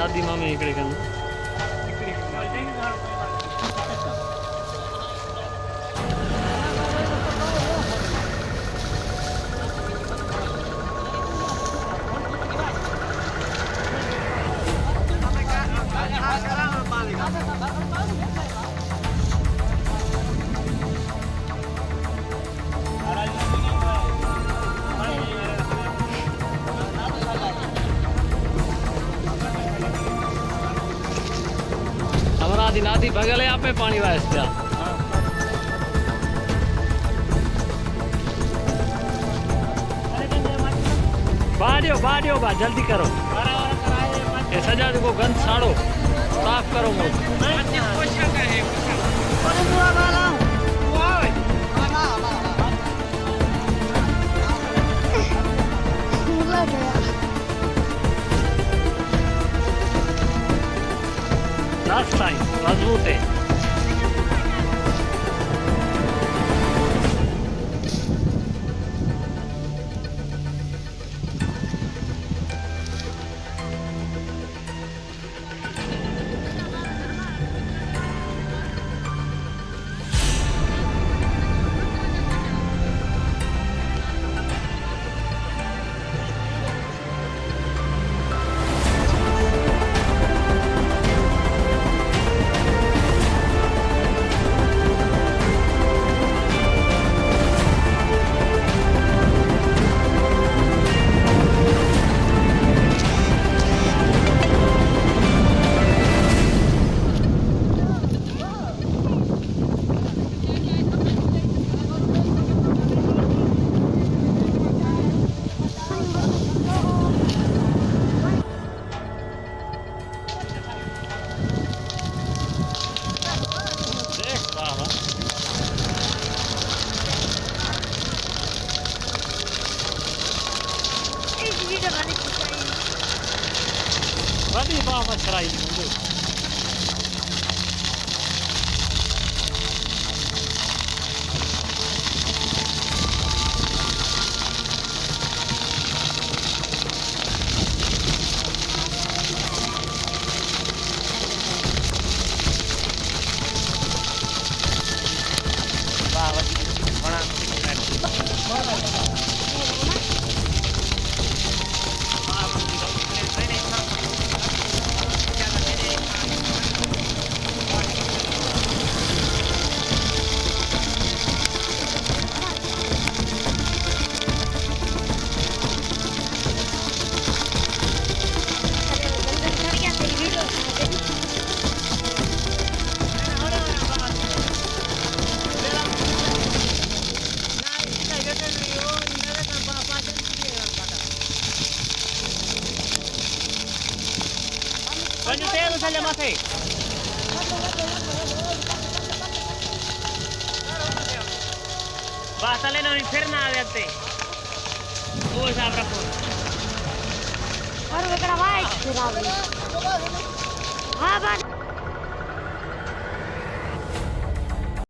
दादी मामे इकडे कन नादी बगल है आप में पानी वास्ते बाढ़ियो बा जल्दी करो ये सजा को गंद साड़ो साफ करो लास्ट टाइम मजबूत है Vadi baba çırayı buldu. Banyak saja masih. Basta no inferno adelante. Vamos a abrir. Ahora me grabar.